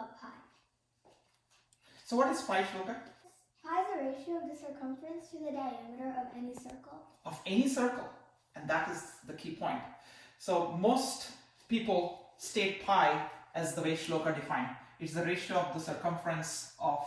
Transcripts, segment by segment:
about pi. So what is pi, Shloka? Pi is the ratio of the circumference to the diameter of any circle. Of any circle, and that is the key point. So most people state pi as the way Shloka defined. It's the ratio of the circumference of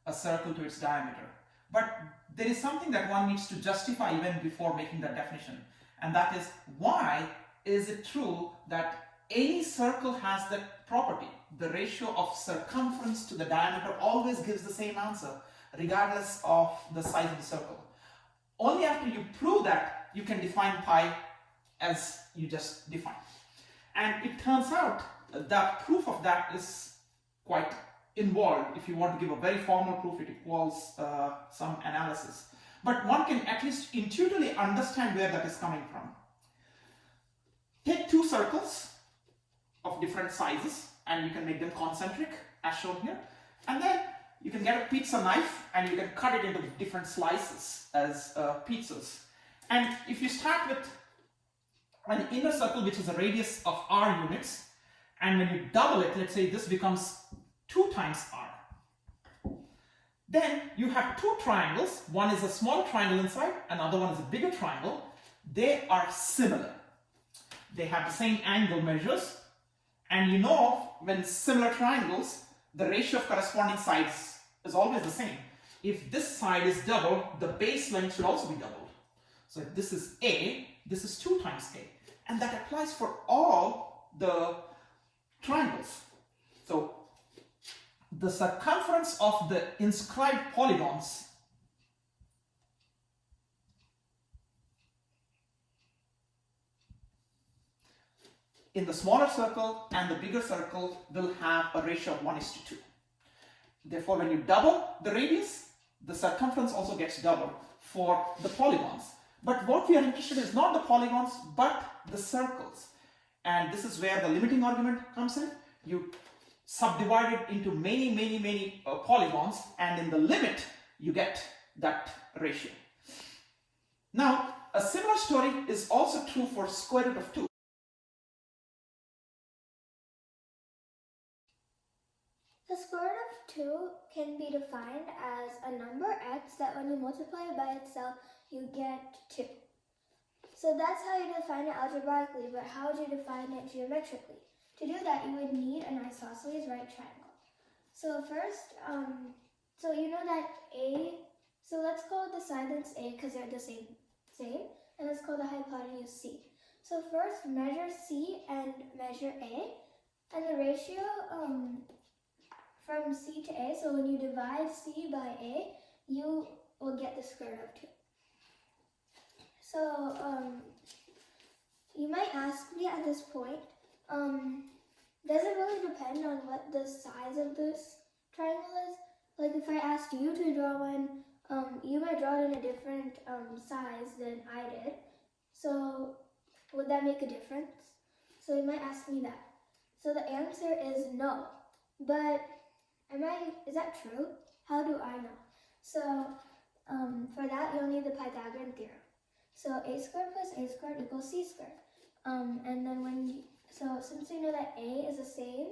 a circle to its diameter. But there is something that one needs to justify even before making that definition, and that is, why is it true that any circle has that property? The ratio of circumference to the diameter always gives the same answer, regardless of the size of the circle. Only after you prove that you can define pi as you just defined. And it turns out that proof of that is quite involved. If you want to give a very formal proof, it involves some analysis. But one can at least intuitively understand where that is coming from. Take two circles of different sizes and you can make them concentric as shown here, and then you can get a pizza knife and you can cut it into different slices as pizzas. And if you start with an inner circle which is a radius of r units, and when you double it, let's say this becomes 2 times r, then you have two triangles. One is a small triangle inside, another one is a bigger triangle. They are similar. They have the same angle measures, and you know when similar triangles, the ratio of corresponding sides is always the same. If this side is doubled, the base length should also be doubled. So if this is A, this is 2 times A. And that applies for all the triangles. So the circumference of the inscribed polygons in the smaller circle and the bigger circle will have a ratio of 1:2. Therefore, when you double the radius, the circumference also gets doubled for the polygons. But what we are interested in is not the polygons, but the circles. And this is where the limiting argument comes in. You subdivide it into many polygons, and in the limit, you get that ratio. Now, a similar story is also true for square root of 2. The square root of 2 can be defined as a number x that when you multiply it by itself, you get 2. So that's how you define it algebraically, but how would you define it geometrically? To do that, you would need an isosceles right triangle. So first, so you know that A, so let's call the side lengths A because they're the same, and let's call the hypotenuse C. So first, measure C and measure A, and the ratio from C to A, so when you divide C by A, you will get the square root of 2. So, you might ask me at this point, does it really depend on what the size of this triangle is? Like if I asked you to draw one, you might draw it in a different size than I did. So, would that make a difference? So you might ask me that. So the answer is no. But is that true? How do I know? So for that, you'll need the Pythagorean theorem. So a squared plus a squared equals c squared. And then since you know that a is the same,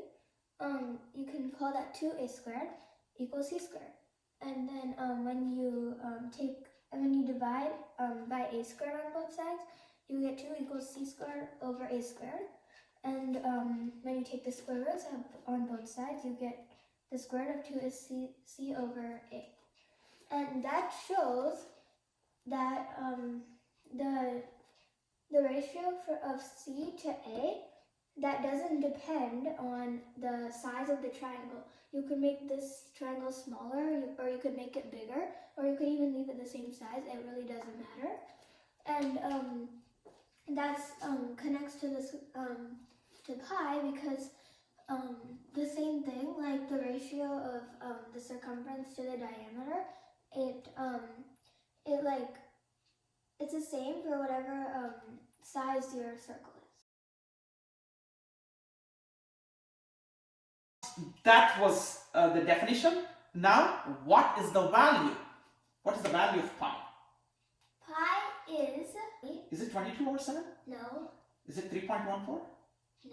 you can call that 2a squared equals c squared. And then when you divide by a squared on both sides, you get 2 equals c squared over a squared. And when you take the square roots on both sides, you get the square root of 2 is c over a. And that shows that the ratio of c to a, that doesn't depend on the size of the triangle. You could make this triangle smaller, or you could make it bigger, or you could even leave it the same size. It really doesn't matter. And that's connects to this to pi, because the same thing, like the ratio of the circumference to the diameter, it's the same for whatever size your circle is. That was the definition. Now, what is the value? What is the value of pi? Pi is... Is it 22 over 7? No. Is it 3.14?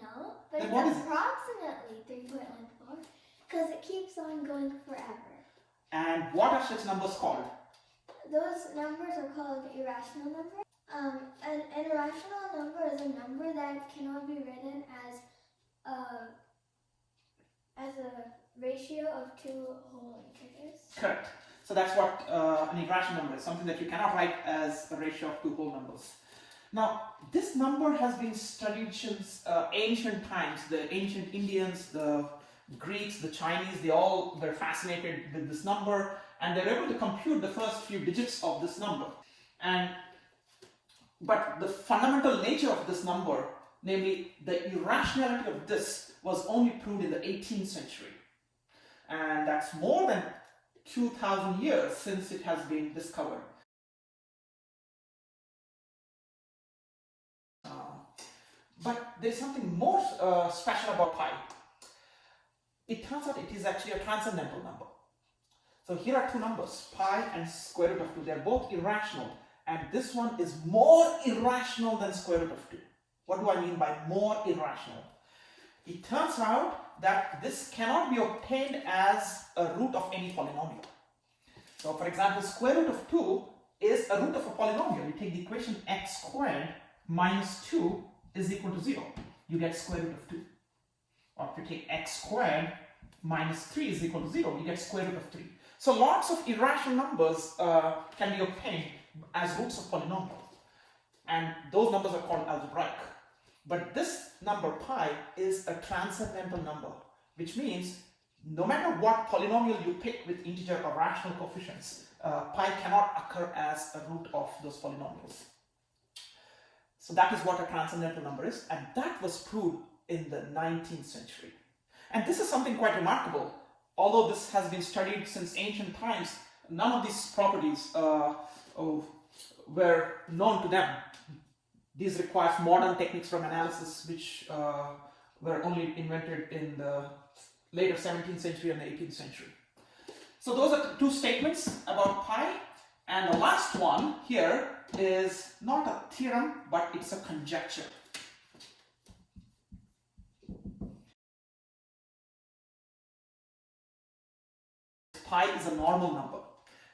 No, but Then it's what is it? approximately 3.14. Because it keeps on going forever. And what are such numbers called? Those numbers are called irrational numbers. An irrational number is a number that cannot be written as a ratio of two whole integers. Correct. So that's what an irrational number is, something that you cannot write as a ratio of two whole numbers. Now, this number has been studied since ancient times. The ancient Indians, the Greeks, the Chinese, they all were fascinated with this number, and they were able to compute the first few digits of this number. But the fundamental nature of this number, namely the irrationality of this, was only proved in the 18th century. And that's more than 2,000 years since it has been discovered. But there's something more special about pi. It turns out it is actually a transcendental number. So here are two numbers, pi and square root of 2. They're both irrational, and this one is more irrational than square root of 2. What do I mean by more irrational? It turns out that this cannot be obtained as a root of any polynomial. So for example, square root of 2 is a root of a polynomial. You take the equation x squared minus 2 is equal to 0. You get square root of 2. Or if you take x squared minus 3 is equal to 0, you get square root of 3. So lots of irrational numbers can be obtained as roots of polynomials. And those numbers are called algebraic. But this number pi is a transcendental number, which means no matter what polynomial you pick with integer or rational coefficients, pi cannot occur as a root of those polynomials. So that is what a transcendental number is, and that was proved in the 19th century. And this is something quite remarkable. Although this has been studied since ancient times, none of these properties were known to them. These require modern techniques from analysis, which were only invented in the later 17th century and the 18th century. So those are two statements about pi. And the last one here is not a theorem, but it's a conjecture. Pi is a normal number.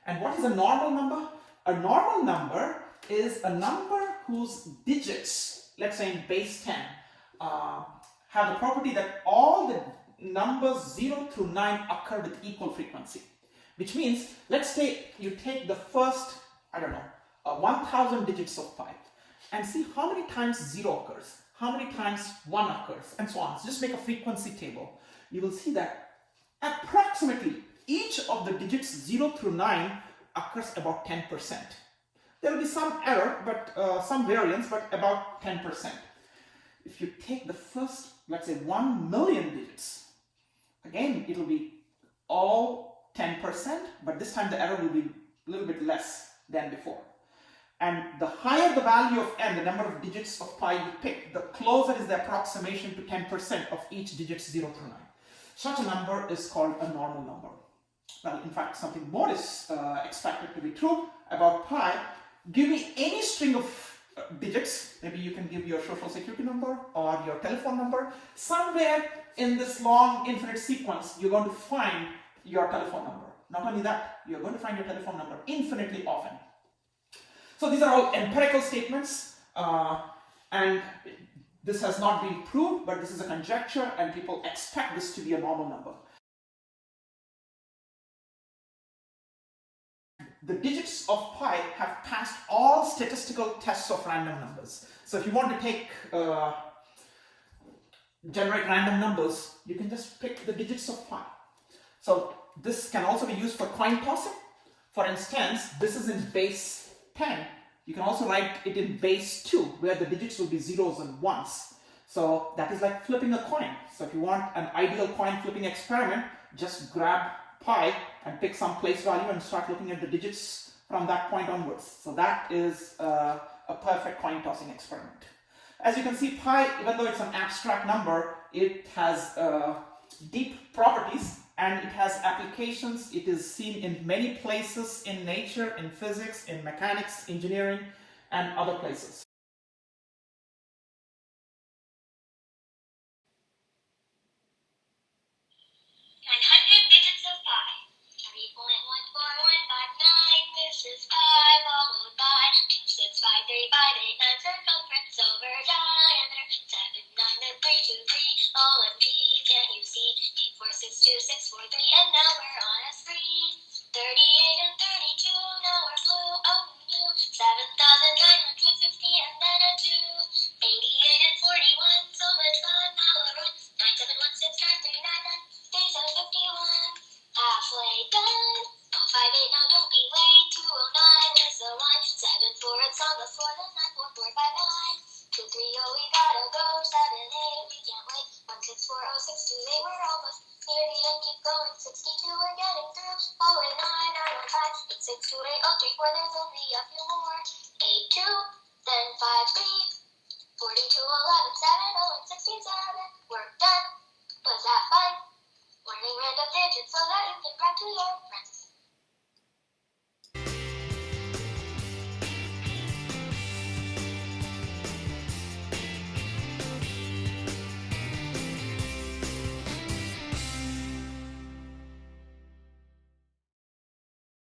And what is a normal number? A normal number is a number whose digits, let's say in base 10, have the property that all the numbers 0 through 9 occur with equal frequency. Which means, let's say you take the first, 1,000 digits of pi and see how many times 0 occurs, how many times 1 occurs, and so on. So just make a frequency table. You will see that approximately each of the digits 0 through 9 occurs about 10%. There will be some error, but some variance, but about 10%. If you take the first, let's say 1 million digits, again, it will be all 10%, but this time the error will be a little bit less than before. And the higher the value of n, the number of digits of pi you pick, the closer is the approximation to 10% of each digit 0 through 9. Such a number is called a normal number. Well, in fact, something more is expected to be true about pi. Give me any string of digits, maybe you can give your social security number or your telephone number. Somewhere in this long infinite sequence, you're going to find your telephone number. Not only that, you're going to find your telephone number infinitely often. So these are all empirical statements, and this has not been proved, but this is a conjecture, and people expect this to be a normal number. The digits of pi have passed all statistical tests of random numbers. So if you want to generate random numbers, you can just pick the digits of pi. So this can also be used for coin tossing. For instance, this is in base 10. You can also write it in base 2, where the digits will be zeros and ones. So that is like flipping a coin. So if you want an ideal coin flipping experiment, just grab pi and pick some place value and start looking at the digits from that point onwards. So that is a perfect coin tossing experiment. As you can see, pi, even though it's an abstract number, it has deep properties and it has applications. It is seen in many places in nature, in physics, in mechanics, engineering, and other places. And OMG, can't you see? 8, 4, 6, 2, 6, 4, 3, and now we're on a spree. 38 and 32, now we're blue, oh new. 7,950 and then a 2. 88 and 41, so much fun, now we're on. 9, 7, 1, 6, 9, 3, 9, 9, 37, 51. Halfway done. 058, now don't be late. 209 is the line. 74, it's on the floor. Then 94459. 230, we gotta go. 78, we can't wait. 1640628, we're almost near the end. Keep going. 62, we're getting through. 089, 915, 8628, 034. There's only a few more. 82, then 53. 42, 11, 7, 0, and 67. We're done. Was that fun? Learning random digits so that you can brag to your friends.